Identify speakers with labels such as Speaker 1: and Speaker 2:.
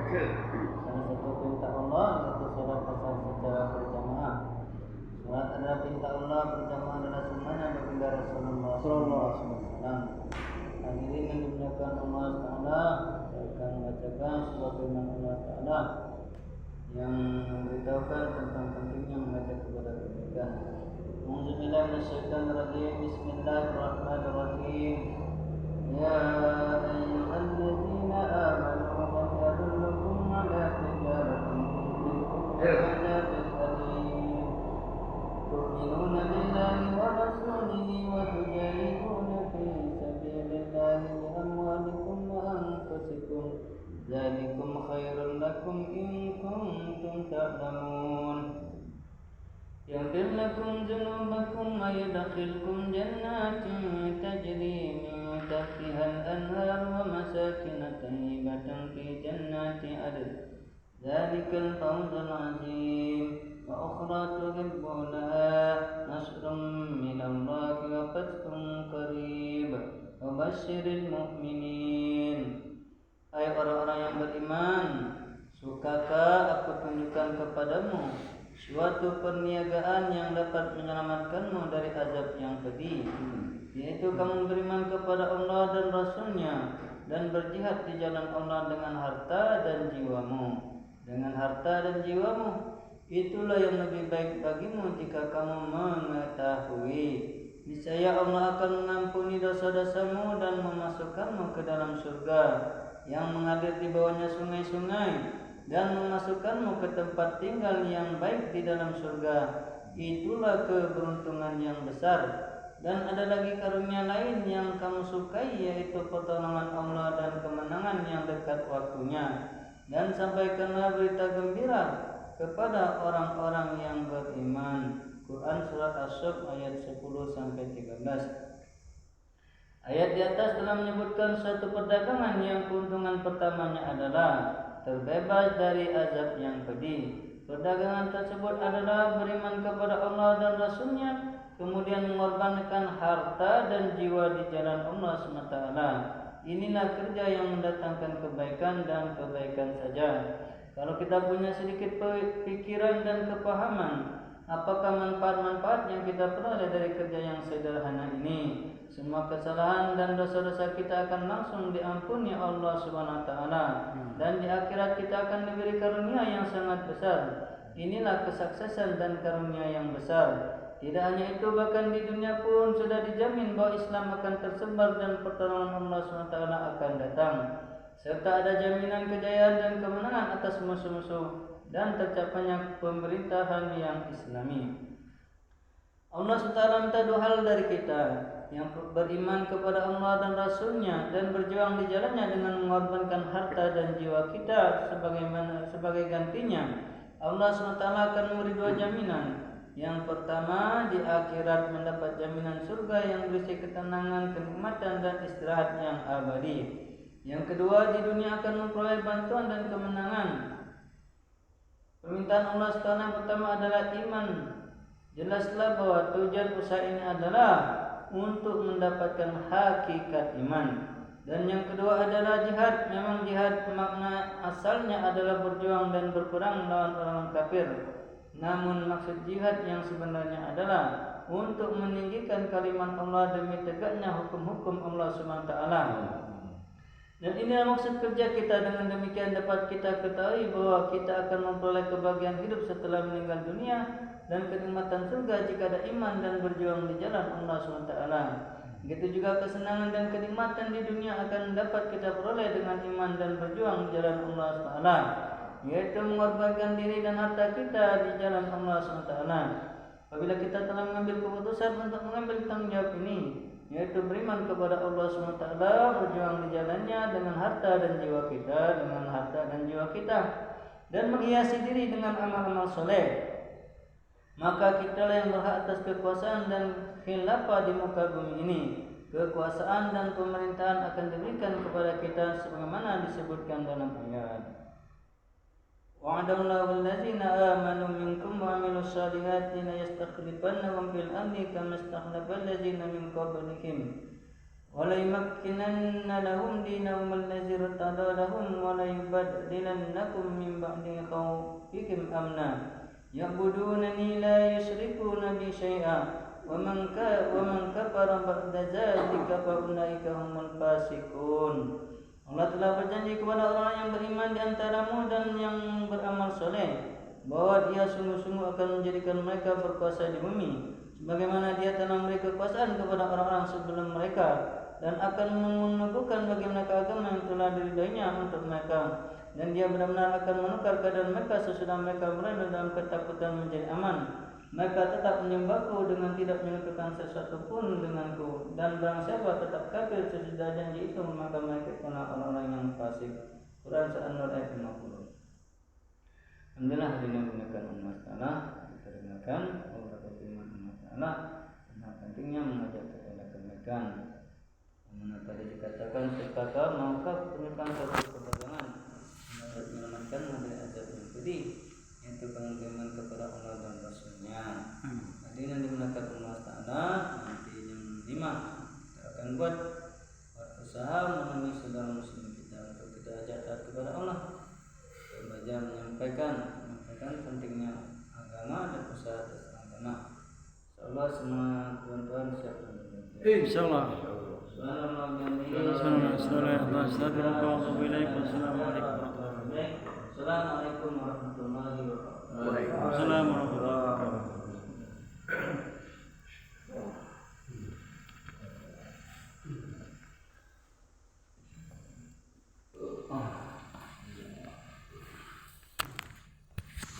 Speaker 1: Salah satu perintah Allah yaitu sholat asar secara berjamaah. Sholat adalah perintah Allah, berjamaah adalah sunnahnya baginda Rasulullah SAW. Hadirin yang dimuliakan Allah Taala, saya akan membacakan sebuah firman Allah Taala yang memberitahukan tentang pentingnya mengajak kepada kebaikan. Auzubillahi minasyaitonir rajim. Bismillahirrahmanirrahim. Ya ayyuhalladzina amanu qad adullukum ala tijaratin tunjikum min adzabin alim. Tu'minuna billahi wa rasulihi wa tujahiduna fi sabilillahi bi amwalikum wa anfusikum. Dzalikum khairul lakum in kuntum ta'lamun. Yaghfir lakum dzunubakum wa yudkhilkum jannatin tajri min tahtiha al-anhar wa masakin thayyibatan fi jannati adn. Dzalikal fawzul 'azim. Wa ukhra tuhibbunaha nasrun minallahi wa fathun qarib. Wa basyiril mu'minin. Hai orang-orang yang beriman, sukakah aku tunjukkan kepadamu suatu perniagaan yang dapat menyelamatkanmu dari azab yang pedih, yaitu kamu beriman kepada Allah dan Rasul-Nya dan berjihad di jalan Allah dengan harta dan jiwamu. Dengan harta dan jiwamu, itulah yang lebih baik bagimu jika kamu mengetahui. Niscaya Allah akan mengampuni dosa-dosamu dan memasukkanmu ke dalam surga yang mengalir di bawahnya sungai-sungai, dan memasukkanmu ke tempat tinggal yang baik di dalam surga. Itulah keberuntungan yang besar. Dan ada lagi karunia lain yang kamu sukai, yaitu pertolongan Allah dan kemenangan yang dekat waktunya. Dan sampaikanlah berita gembira kepada orang-orang yang beriman. Quran Surat As-Saff ayat 10-13. Ayat di atas telah menyebutkan suatu perdagangan yang keuntungan pertamanya adalah terbebas dari azab yang pedih. Perdagangan tersebut adalah beriman kepada Allah dan Rasul-Nya, kemudian mengorbankan harta dan jiwa di jalan Allah SWT. Inilah kerja yang mendatangkan kebaikan dan kebaikan saja. Kalau kita punya sedikit pikiran dan kepahaman, apakah manfaat-manfaat yang kita peroleh dari kerja yang sederhana ini? Semua kesalahan dan dosa-dosa kita akan langsung diampuni Allah SWT, dan di akhirat kita akan diberi karunia yang sangat besar. Inilah kesuksesan dan karunia yang besar. Tidak hanya itu, bahkan di dunia pun sudah dijamin bahwa Islam akan tersebar dan pertolongan Allah SWT akan datang, serta ada jaminan kejayaan dan kemenangan atas musuh-musuh dan tercapainya pemerintahan yang Islami. Allah SWT minta dua hal dari kita, yang beriman kepada Allah dan Rasul-Nya dan berjuang di jalannya dengan mengorbankan harta dan jiwa kita sebagai gantinya. Allah SWT akan memberi dua jaminan. Yang pertama, di akhirat mendapat jaminan surga yang berisi ketenangan, kenikmatan dan istirahat yang abadi. Yang kedua, di dunia akan memperoleh bantuan dan kemenangan. Permintaan Allah SWT yang pertama adalah iman. Jelaslah bahwa tujuan usaha ini adalah untuk mendapatkan hakikat iman. Dan yang kedua adalah jihad. Memang jihad makna asalnya adalah berjuang dan berperang melawan orang kafir. Namun maksud jihad yang sebenarnya adalah untuk meninggikan kalimat Allah demi tegaknya hukum-hukum Allah SWT. Dan inilah maksud kerja kita. Dengan demikian dapat kita ketahui bahwa kita akan memperoleh kebahagiaan hidup setelah meninggal dunia dan kenikmatan surga jika ada iman dan berjuang di jalan Allah SWT. Begitu juga kesenangan dan kenikmatan di dunia akan dapat kita peroleh dengan iman dan berjuang di jalan Allah SWT, yaitu mengorbankan diri dan harta kita di jalan Allah SWT. Apabila kita telah mengambil keputusan untuk mengambil tanggung jawab ini, yaitu beriman kepada Allah SWT, berjuang di jalannya dengan harta dan jiwa kita, dan menghiasi diri dengan amal-amal soleh, maka kitalah yang berhak atas kekuasaan dan khilafah di muka bumi ini. Kekuasaan dan pemerintahan akan diberikan kepada kita sebagaimana disebutkan dalam ayat. Wa'adallahu allazina amanu minkum wa 'amilus solihati la yastakhlifannahum fil ardi kama istakhlafal ladzina min qablihim wa وَلَيُمَكِّنَنَّ لَهُمْ دِينَهُمُ الَّذِي ارْتَضَىٰ لَهُمْ وَلَيُبَدِّلَنَّكُم مِّن بَعْدِ خَوْفِكُمْ أَمْنًا يَعْبُدُونَنِي لَا يُشْرِكُونَ بِي شَيْئًا وَمَن كَفَرَ بَعْدَ ذَلِكَ فَأُولَٰئِكَ هُمُ الْفَاسِقُونَ. Allah telah berjanji kepada orang yang beriman di antaramu dan yang beramal soleh bahwa Dia sungguh-sungguh akan menjadikan mereka berkuasa di bumi sebagaimana Dia telah memberi kekuasaan kepada orang-orang sebelum mereka, dan akan meneguhkan bagi mereka agama yang telah diridainya untuk mereka, dan Dia benar-benar akan menukar keadaan mereka sesudah mereka berada dalam ketakutan menjadi aman. Mereka tetap menyembahku dengan tidak menyekutukan sesuatu pun denganku, dan barang siapa tetap kafir sesudah janji itu maka mereka kena orang-orang yang fasik. Quran Surat An-Nur ayat 50. Alhamdulillah hadirin menggunakan Allah Ta'ala, kita dengarkan beberapa firman Allah Ta'ala tentang pentingnya mengajak kepada kebaikan. Mana tadi dikatakan sekata maukah tentang satu perdagangan dapat menyelamatkan dari azab yang pedih, yaitu pengabdian kepada Allah dan Rasulnya. Hadirin dimulakan Allah Ta'ala, nanti yang 5 kita akan buat usaha menemui saudara muslim kita untuk kita ajak taat kepada Allah, belajar menyampaikan pentingnya agama dan usaha atas agama. Insyaallah semua tuan-tuan siap mendengar.
Speaker 2: Insyaallah.
Speaker 1: Assalamualaikum warahmatullahi wabarakatuh.
Speaker 2: Waalaikumsalam warahmatullahi wabarakatuh.